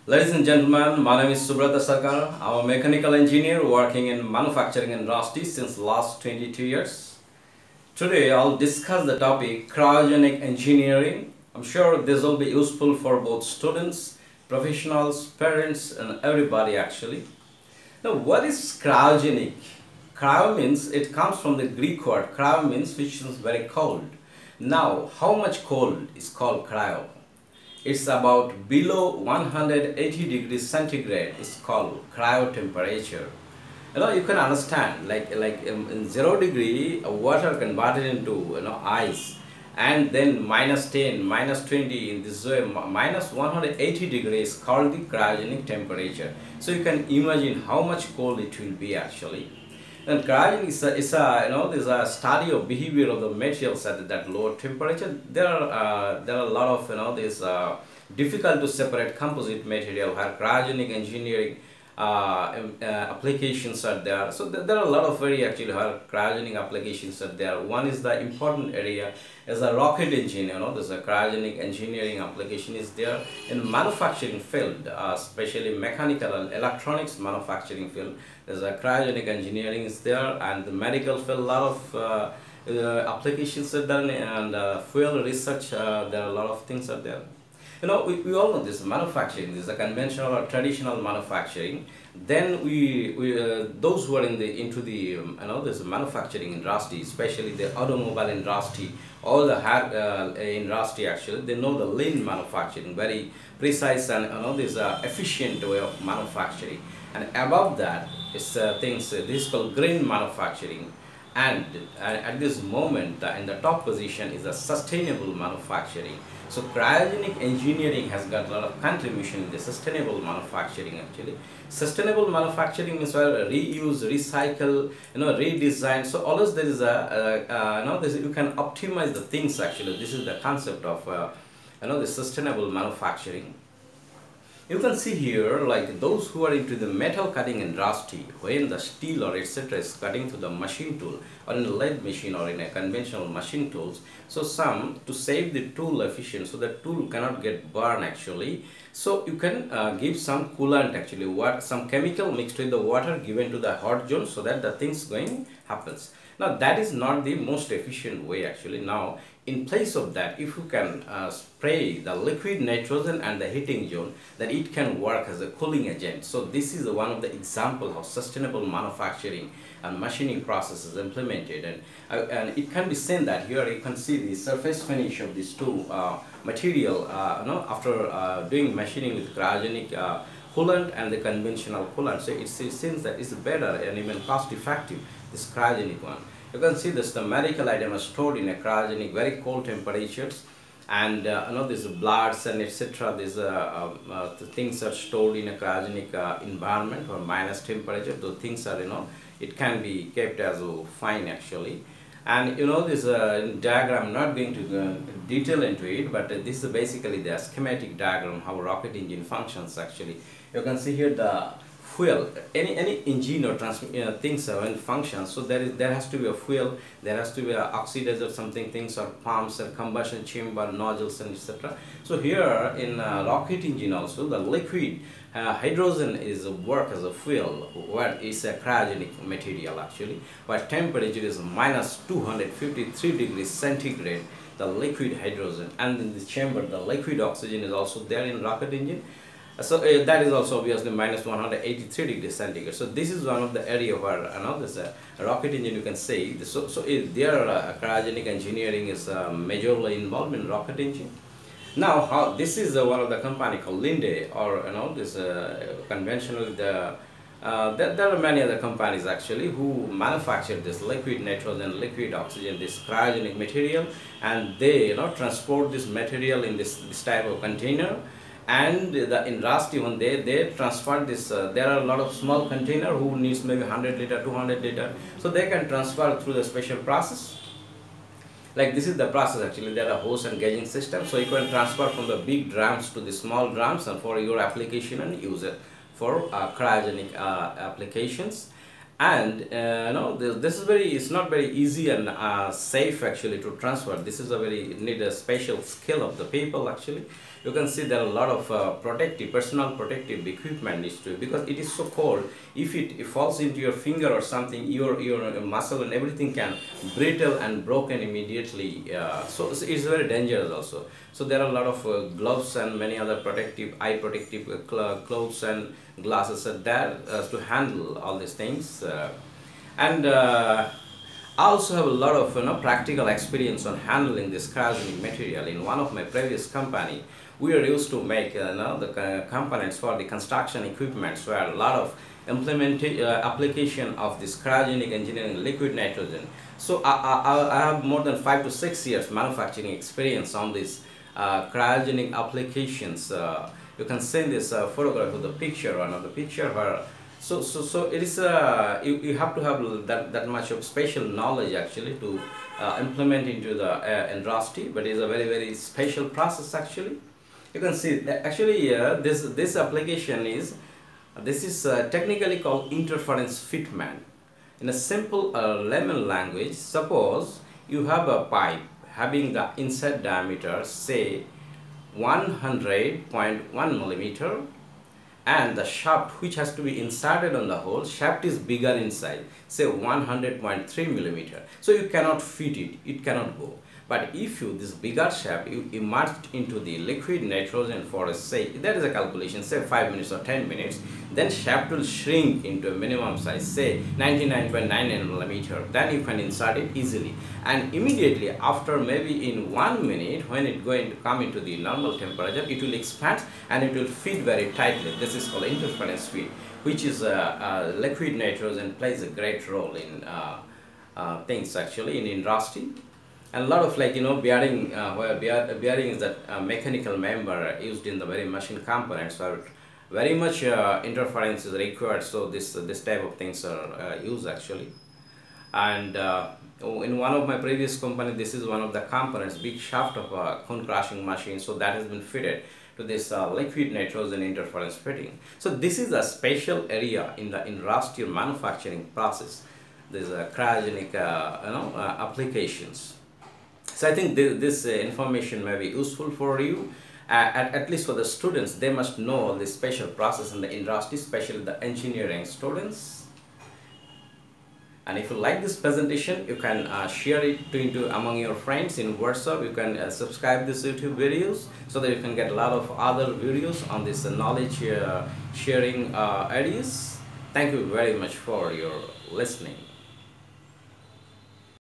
Ladies and gentlemen, my name is Subrata Sarker. I'm a mechanical engineer working in manufacturing industry since last 22 years. Today I'll discuss the topic cryogenic engineering. I'm sure this will be useful for both students, professionals, parents and everybody actually. Now what is cryogenic? Cryo means it comes from the Greek word cryo means which is very cold. Now how much cold is called cryo? It's about below 180 degrees centigrade. It's called cryo temperature. You can understand like in 0 degree water converted into ice, and then minus 10, minus 20 in this way, minus 180 degrees called the cryogenic temperature. So you can imagine how much cold it will be actually. And cryogenic is there's a study of behavior of the materials at that lower temperature. There are a lot of this difficult to separate composite material where cryogenic engineering applications are there. So there are a lot of very actually where cryogenic applications are there. One is the important area as a rocket engine. There's a cryogenic engineering application is there in manufacturing field, especially mechanical and electronics manufacturing field. There's a cryogenic engineering is there, and the medical field, a lot of applications are done, and fuel research, there are a lot of things are there. We all know this manufacturing, this is a conventional or traditional manufacturing. Then those who are into the this manufacturing industry, especially the automobile industry or the industry actually, they know the lean manufacturing, very precise and this efficient way of manufacturing. And above that is this is called green manufacturing. And at this moment in the top position is a sustainable manufacturing. So cryogenic engineering has got a lot of contribution in the sustainable manufacturing actually. Sustainable manufacturing means reuse, recycle, redesign. So always there is you can optimize the things actually. This is the concept of the sustainable manufacturing. You can see here like those who are into the metal cutting industry, when the steel or etc. is cutting through the machine tool or in a lathe machine or in a conventional machine tools. So some to save the tool efficient, so the tool cannot get burned actually. So you can give some coolant actually, some chemical mixed with the water given to the hot zone so that the things going happens. Now that is not the most efficient way actually. Now in place of that, if you can spray the liquid nitrogen and the heating zone, then it can work as a cooling agent. So this is one of the examples of sustainable manufacturing and machining processes implemented, and it can be seen that here you can see the surface finish of these two material after doing machining with cryogenic coolant and the conventional coolant. So it seems that it's better and even cost effective, this cryogenic one. You can see this, the medical item is stored in a cryogenic very cold temperatures, and these bloods and etc. These the things are stored in a cryogenic environment or minus temperature. Those things are it can be kept as fine actually. And this diagram, I'm not going to go detail into it, but this is basically the schematic diagram how rocket engine functions actually. You can see here the fuel, any engine or things when functions, so there has to be a fuel, there has to be a oxidizer something things, or pumps and combustion chamber, nozzles and etc. So here in rocket engine also the liquid hydrogen is work as a fuel, where is a cryogenic material actually, where temperature is minus 253 degrees centigrade, the liquid hydrogen, and in the chamber the liquid oxygen is also there in rocket engine. So that is also obviously minus 183 degrees centigrade. So this is one of the area where this rocket engine you can say. So their cryogenic engineering is majorly involved in rocket engine. Now this is one of the company called Linde, or this conventional there are many other companies actually who manufacture this liquid nitrogen, liquid oxygen, this cryogenic material, and they transport this material in this type of container. And the industry, when they transfer this, there are a lot of small container who needs maybe 100 liter, 200 liter, so they can transfer through the special process. Like this is the process actually. There are hose and gauging system, so you can transfer from the big drums to the small drums and for your application and use it for cryogenic applications. And this is it's not very easy and safe actually to transfer. This is need a special skill of the people actually. you can see there are a lot of personal protective equipment needs to, because it is so cold. If it falls into your finger or something, your muscle and everything can brittle and broken immediately. So it's very dangerous also. So there are a lot of gloves and many other eye protective clothes and glasses are there to handle all these things. And I also have a lot of practical experience on handling this cryogenic material. In one of my previous company, we are used to make the components for the construction equipments, where a lot of application of this cryogenic engineering liquid nitrogen. So I have more than 5 to 6 years manufacturing experience on these cryogenic applications. You can see this photograph of the picture, one of the picture where so it is you have to have that much of special knowledge actually to implement into the industry, but it is a very special process actually. You can see that actually this application is technically called interference fitment. In a simple layman language, suppose you have a pipe having the inside diameter say 100.1 millimeter, and the shaft which has to be inserted on the hole, shaft is bigger inside, say 100.3 millimeter. So you cannot fit it, it cannot go. But if this bigger shaft you immerse into the liquid nitrogen for say, that is a calculation, say 5 minutes or 10 minutes, then shaft will shrink into a minimum size, say 99.99 millimeter. Then you can insert it easily, and immediately after maybe in 1 minute, when it going to come into the normal temperature, it will expand and it will fit very tightly. This is called interference fit, which is liquid nitrogen plays a great role in things actually in industry. And a lot of bearing, where bearing is that mechanical member used in the very machine components, where very much interference is required. So this type of things are used actually. And in one of my previous company, this is one of the components, big shaft of a cone crushing machine. So that has been fitted to this liquid nitrogen interference fitting. So this is a special area in the industrial manufacturing process. These cryogenic applications. So I think this information may be useful for you, at least for the students. They must know all this special process in the industry, especially the engineering students. And if you like this presentation, you can share it among your friends in WhatsApp. You can subscribe this YouTube videos so that you can get a lot of other videos on this knowledge sharing areas. Thank you very much for your listening.